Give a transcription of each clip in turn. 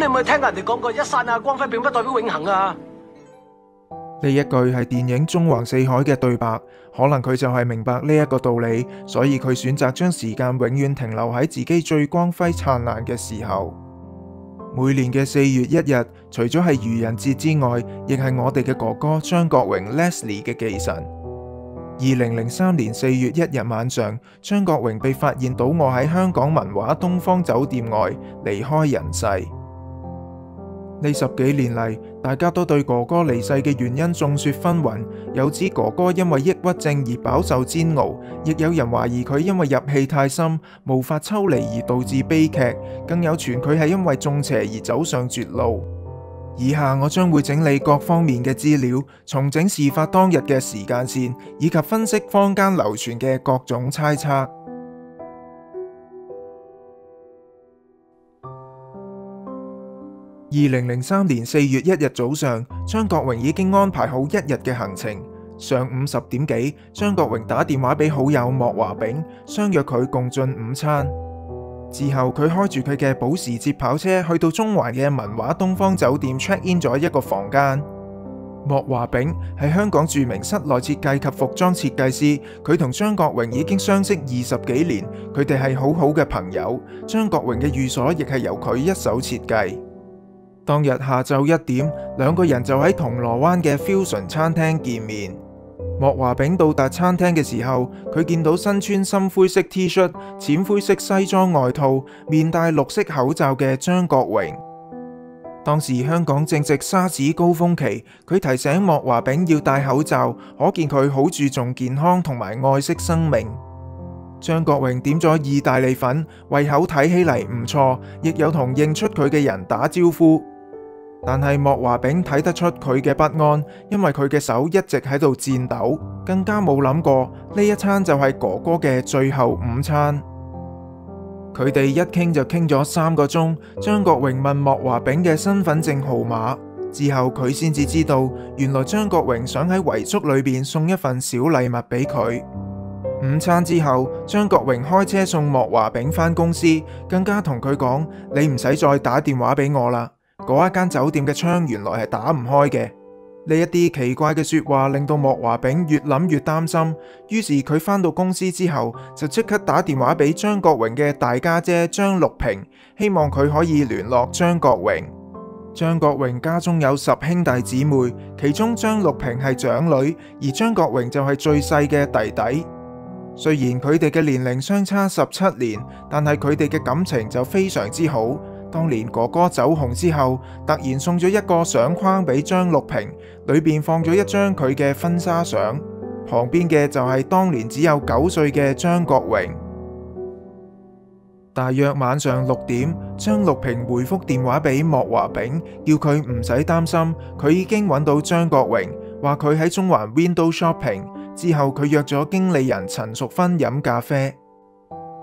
你咪聽人哋講過，一剎那光輝並不代表永恆啊！呢一句係電影《縱橫四海》嘅對白，可能佢就係明白呢一個道理，所以佢選擇將時間永遠停留喺自己最光輝燦爛嘅時候。每年嘅4月1日，除咗係愚人節之外，亦係我哋嘅哥哥張國榮 Leslie 嘅忌辰。2003年4月1日晚上，張國榮被發現倒卧喺香港文華東方酒店外，離開人世。呢10幾年嚟，大家都對哥哥離世嘅原因眾說紛紜，有指哥哥因為抑鬱症而飽受煎熬，亦有人懷疑佢因為入戲太深，無法抽離而導致悲劇，更有傳佢係因為中邪而走上絕路。以下我將會整理各方面嘅資料，重整事發當日嘅時間線，以及分析坊間流傳嘅各種猜測。2003年4月1日早上，張國榮已經安排好1日嘅行程。上午10點幾，張國榮打電話俾好友莫華炳，相約佢共進午餐。之後佢開住佢嘅保時捷跑車去到中環嘅文華東方酒店 check in 咗一個房間。莫華炳係香港著名室內設計及服裝設計師，佢同張國榮已經相識20幾年，佢哋係好好嘅朋友。張國榮嘅寓所亦係由佢一手設計。當日下晝1點，兩個人就喺銅鑼灣嘅 Fusion 餐廳見面。莫華炳到達餐廳嘅時候，佢見到身穿深灰色 T 恤、淺灰色西裝外套、面戴綠色口罩嘅張國榮。當時香港正值沙士高峰期，佢提醒莫華炳要戴口罩，可見佢好注重健康同埋愛惜生命。張國榮點咗意大利粉，胃口睇起嚟唔錯，亦有同認出佢嘅人打招呼。但係莫華炳睇得出佢嘅不安，因為佢嘅手一直喺度顫抖，更加冇諗過呢一餐就係哥哥嘅最後午餐。佢哋一傾就傾咗3個鐘，張國榮問莫華炳嘅身份證號碼，之後佢先至知道，原來張國榮想喺遺囑裏邊送一份小禮物俾佢。午餐之後，張國榮開車送莫華炳返公司，更加同佢講：你唔使再打電話俾我啦。嗰一間酒店嘅窗原來係打唔開嘅。呢一啲奇怪嘅說話令到莫華炳越諗越擔心，於是佢返到公司之後就即刻打電話俾張國榮嘅大家姐張陸平，希望佢可以聯絡張國榮。張國榮家中有10兄弟姊妹，其中張陸平係長女，而張國榮就係最細嘅弟弟。雖然佢哋嘅年齡相差17年，但係佢哋嘅感情就非常之好。當年哥哥走紅之後，突然送咗一個相框俾張陸平，裏邊放咗一張佢嘅婚紗相，旁邊嘅就係當年只有9歲嘅張國榮。大約晚上6點，張陸平回覆電話俾莫華炳，叫佢唔使擔心，佢已經揾到張國榮，話佢喺中環 Window Shopping。之後佢約咗經理人陳淑芬飲咖啡。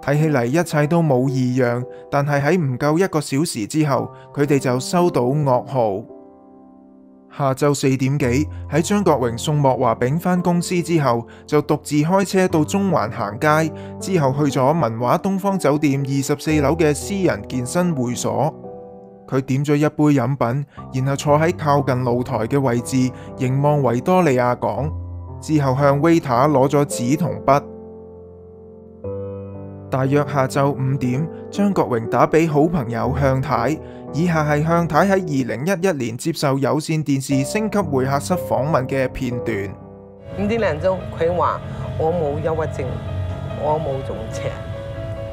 睇起嚟一切都冇異樣，但係喺唔夠1個小時之後，佢哋就收到噩耗。下晝4點幾，喺張國榮送莫華炳返公司之後，就獨自開車到中環行街，之後去咗文華東方酒店24樓嘅私人健身會所。佢點咗一杯飲品，然後坐喺靠近露台嘅位置，凝望維多利亞港，之後向 waiter 攞咗紙同筆。大約下晝5點，張國榮打俾好朋友向太，以下係向太喺2011年接受有線電視星級會客室訪問嘅片段。5點零鐘，佢話我冇憂鬱症，我冇中邪，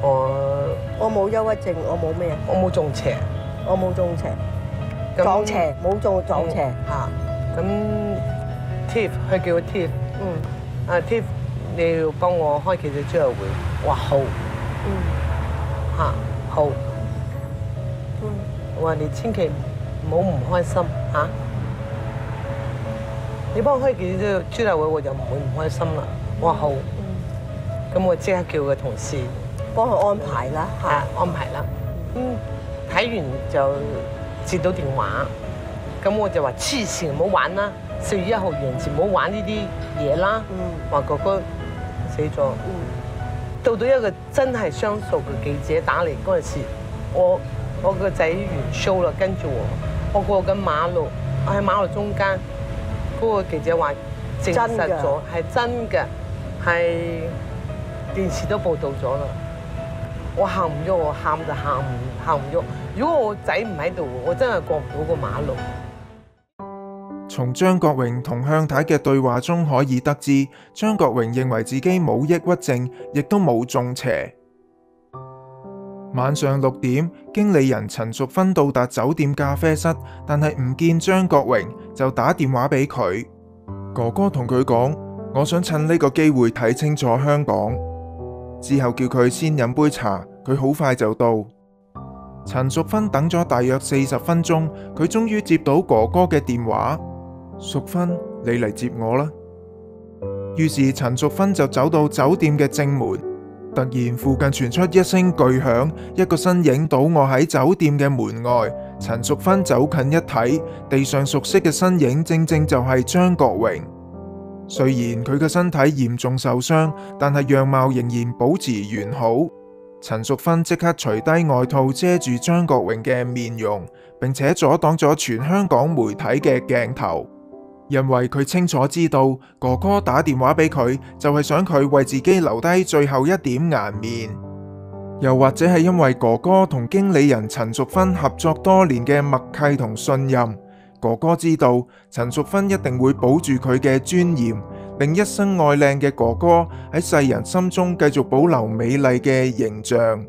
我冇憂鬱症，我冇咩啊？我冇中邪，我冇中邪，撞邪冇中撞邪嚇。咁 Tiff 佢叫我 Tiff， Tiff 你要幫我開記者招待會，哇好。好，我話你千祈唔好唔開心嚇，你幫我開記者招待會，我就唔會唔開心啦。我話好，咁我即刻叫個同事幫佢安排啦嚇，安排啦。睇完就接到電話，咁我就話黐線唔好玩啦，4月1號元旦唔好玩呢啲嘢啦。話哥哥死咗。到一個真係相熟嘅記者打嚟嗰陣時，我我個仔完 show 啦，跟住我過緊馬路，我喺馬路中間，嗰個記者話證實咗係真嘅，係電視都報導咗啦。我行唔喐，我喊就行唔喐。如果我仔唔喺度，我真係過唔到個馬路。從張國榮同向太嘅對話中可以得知，張國榮認為自己冇抑鬱症，亦都冇中邪。晚上6點，經理人陳淑芬到達酒店咖啡室，但係唔見張國榮，就打電話俾佢。哥哥同佢講，我想趁呢個機會睇清楚香港。之後叫佢先飲杯茶，佢好快就到。陳淑芬等咗大約40分鐘，佢終於接到哥哥嘅電話。淑芬，你嚟接我啦。於是陳淑芬就走到酒店嘅正門，突然附近傳出一聲巨響，一個身影倒臥喺酒店嘅門外。陳淑芬走近一睇，地上熟悉嘅身影正正就係張國榮。雖然佢嘅身體嚴重受傷，但係樣貌仍然保持完好。陳淑芬即刻除低外套遮住張國榮嘅面容，並且阻擋咗全香港媒體嘅鏡頭，因為佢清楚知道哥哥打電話俾佢就係想佢為自己留低最後一點顏面，又或者係因為哥哥同經理人陳淑芬合作多年嘅默契同信任。哥哥知道陳淑芬一定會保住佢嘅尊嚴，令一生愛靚嘅哥哥喺世人心中繼續保留美麗嘅形象。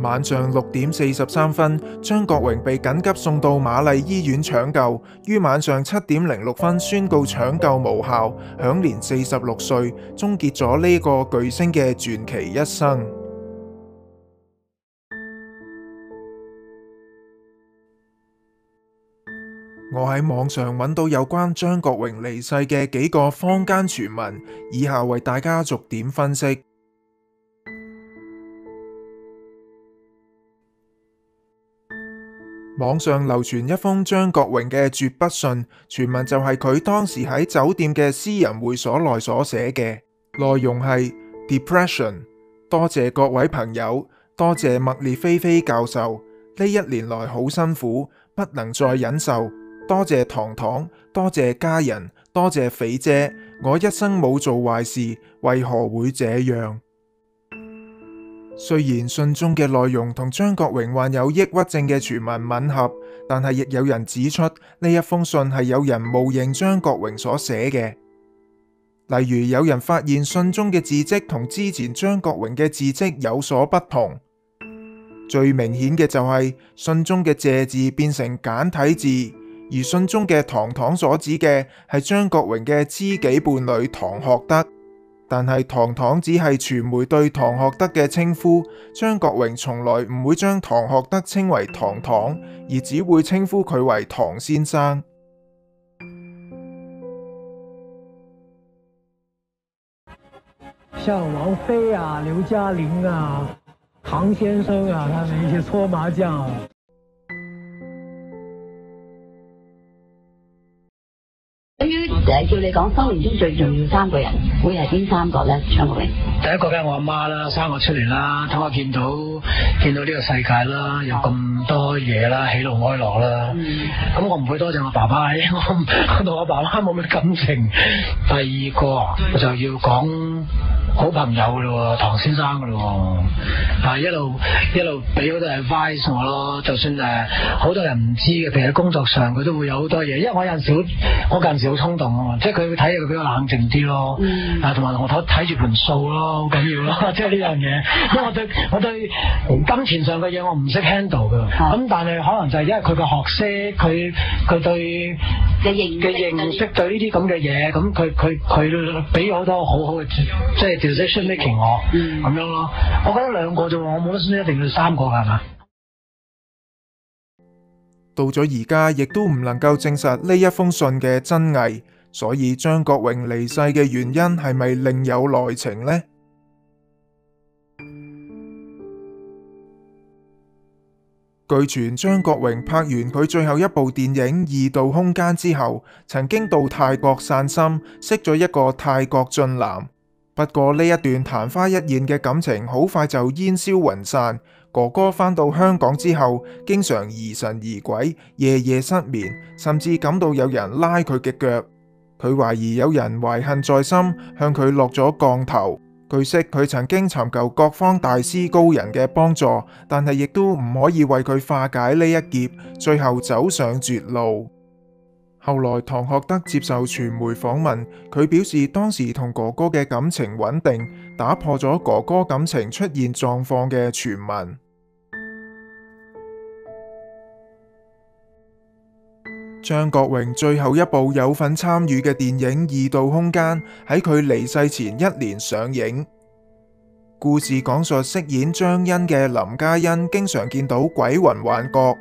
晚上6點43分，張國榮被緊急送到瑪麗醫院搶救，於晚上7點06分宣告搶救無效，享年46歲，終結咗呢個巨星嘅傳奇一生。我喺網上揾到有關張國榮離世嘅幾個坊間傳聞，以下為大家逐點分析。網上流傳一封張國榮嘅絕筆信，傳聞就係佢當時喺酒店嘅私人會所內所寫嘅，內容係 Depression， 多謝各位朋友，多謝麥列菲菲教授，呢1年來好辛苦，不能再忍受。多謝糖糖，多謝家人，多謝肥姐，我一生冇做壞事，為何會這樣？雖然信中嘅內容同張國榮患有抑鬱症嘅傳聞吻合，但係亦有人指出呢一封信係有人冒認張國榮所寫嘅。例如有人發現信中嘅字跡同之前張國榮嘅字跡有所不同。最明顯嘅就係信中嘅謝字變成簡體字。而信中嘅糖糖所指嘅係張國榮嘅知己伴侶唐學德，但係糖糖只係傳媒對唐學德嘅稱呼，張國榮從來唔會將唐學德稱為糖糖，而只會稱呼佢為唐先生。像王菲啊、劉嘉玲啊、唐先生啊，他們一起搓麻將。叫你講生命中最重要3個人，會係邊3個咧？張國榮第一個梗係我阿媽啦，生我出嚟啦，等我見到呢個世界啦，有咁多嘢啦，喜怒哀樂啦。咁我唔會多謝我爸爸，因為我同我爸爸冇咩感情。第二個就要講好朋友咯，唐先生噶咯，一路俾好多 advice 我咯。就算好多人唔知嘅，譬如喺工作上佢都會有好多嘢。因為我有陣時好衝動啊，即係佢會睇嘢佢比較冷靜啲咯。同埋我睇住盤數咯，好緊要咯。即係呢樣嘢，因為我對金錢上嘅嘢我唔識 handle 噶。咁但係可能就係因為佢嘅學識，佢對嘅認識對呢啲咁嘅嘢，咁佢俾好多好好嘅即係 decision making 我咁樣咯。我覺得2個啫，我冇得一定要3個係嘛？到咗而家，亦都唔能夠證實呢一封信嘅真偽，所以張國榮離世嘅原因係咪另有內情呢？據傳張國榮拍完佢最後一部電影《異度空間》之後，曾經到泰國散心，識咗一個泰國俊男。不過呢一段曇花一現嘅感情好快就煙消雲散。哥哥返到香港之後，經常疑神疑鬼，夜夜失眠，甚至感到有人拉佢嘅腳。佢懷疑有人懷恨在心，向佢落咗降頭。據悉佢曾經尋求各方大師高人嘅幫助，但係亦都唔可以為佢化解呢一劫，最後走上絕路。後來唐學德接受傳媒訪問，佢表示當時同哥哥嘅感情穩定，打破咗哥哥感情出現狀況嘅傳聞。張國榮最後一部有份參與嘅電影《異度空間》喺佢離世前1年上映。故事講述飾演張欣嘅林嘉欣經常見到鬼魂幻覺，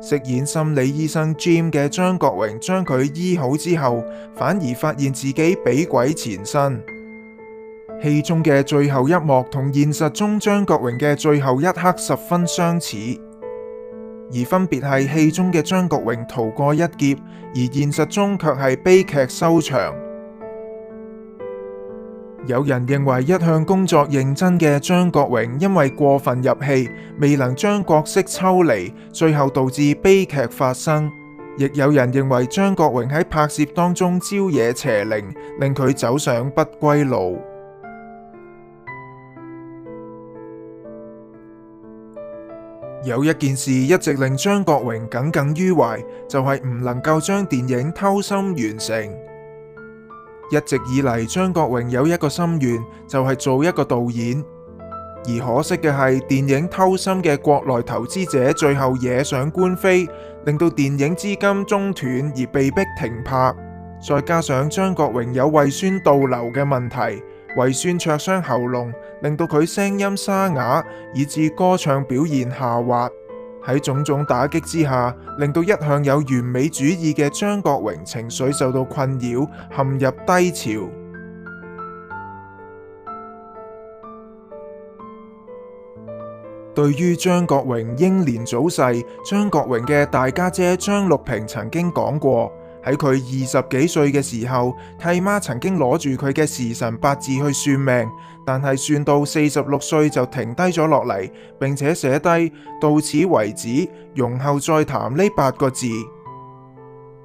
飾演心理醫生 Jim 嘅張國榮將佢醫好之後，反而發現自己俾鬼纏身。戲中嘅最後一幕同現實中張國榮嘅最後一刻十分相似。而分別係戲中嘅張國榮逃過一劫，而現實中卻係悲劇收場。有人認為一向工作認真嘅張國榮因為過分入戲，未能將角色抽離，最後導致悲劇發生。亦有人認為張國榮喺拍攝當中招惹邪靈，令佢走上不歸路。有一件事一直令張國榮耿耿於懷，就係唔能夠將電影《偷心》完成。一直以嚟，張國榮有一個心願，就係做一個導演。而可惜嘅係，電影《偷心》嘅國內投資者最後惹上官非，令到電影資金中斷而被迫停拍。再加上張國榮有胃酸倒流嘅問題，胃酸灼傷喉嚨，令到佢聲音沙啞，以致歌唱表現下滑。喺種種打擊之下，令到一向有完美主義嘅張國榮情緒受到困擾，陷入低潮。對於張國榮英年早逝，張國榮嘅大家姐張綠萍曾經講過，喺佢20幾歲嘅時候，契媽曾經攞住佢嘅時辰八字去算命，但係算到46歲就停低咗落嚟，並且寫低到此為止，容後再談呢8個字。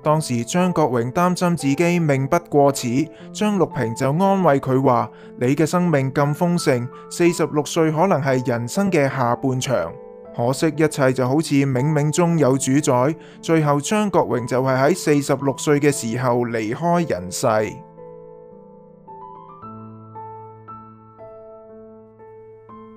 當時張國榮擔心自己命不過此，張綠萍就安慰佢話：你嘅生命咁豐盛，46歲可能係人生嘅下半場。可惜一切就好似冥冥中有主宰，最後張國榮就係喺46歲嘅時候離開人世。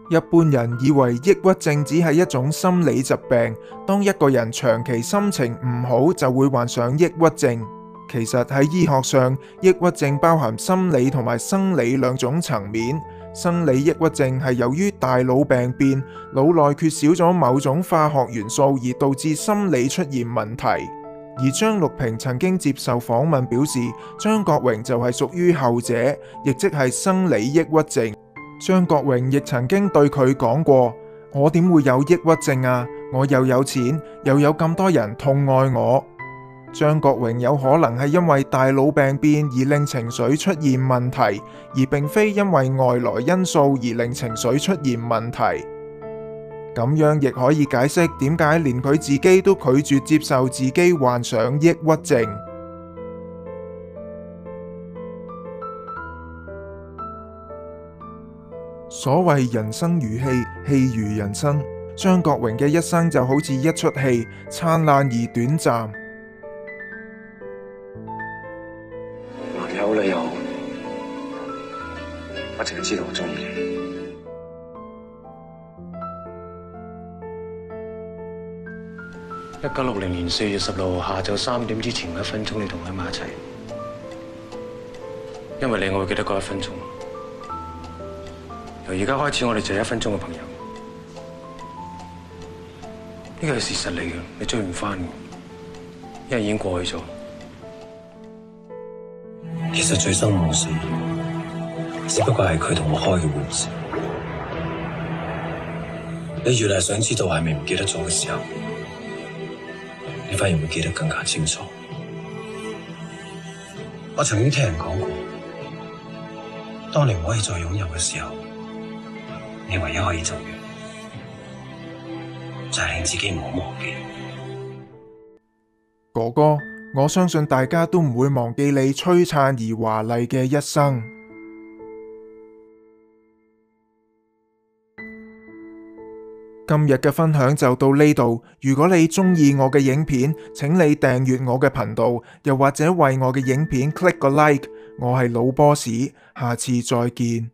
一般人以為抑鬱症只係一種心理疾病，當一個人長期心情唔好就會患上抑鬱症。其實喺醫學上，抑鬱症包含心理同埋生理兩種層面。生理抑鬱症係由於大腦病變，腦內缺少咗某種化學元素而導致心理出現問題。而張綠萍曾經接受訪問表示，張國榮就係屬於後者，亦即係生理抑鬱症。張國榮亦曾經對佢講過：我點會有抑鬱症啊？我又有錢，又有咁多人痛愛我。張國榮有可能係因為大腦病變而令情緒出現問題，而並非因為外來因素而令情緒出現問題。咁樣亦可以解釋點解連佢自己都拒絕接受自己患上抑鬱症。所謂人生如戲，戲如人生。張國榮嘅一生就好似一出戲，燦爛而短暫。你好，你好，我淨係知道我中意你。1960年4月16號下晝3點之前1分鐘，你同我喺埋一齊。因為你，我會記得嗰1分鐘。由而家開始，我哋就係1分鐘嘅朋友。呢個係事實嚟嘅，你追唔翻嘅，因為已經過去咗。其實醉生夢死，只不過係佢同我開嘅玩笑。你越係想知道係咪唔記得咗嘅時候，你反而會記得更加清楚。我曾經聽人講過，當你唔可以再擁有嘅時候，你唯一可以做嘅就係令自己唔好忘記。哥哥，我相信大家都唔會忘記你璀璨而華麗嘅一生。今日嘅分享就到呢度。如果你中意我嘅影片，請你訂閱我嘅頻道，又或者為我嘅影片 click 個 like。我係老波士，下次再見。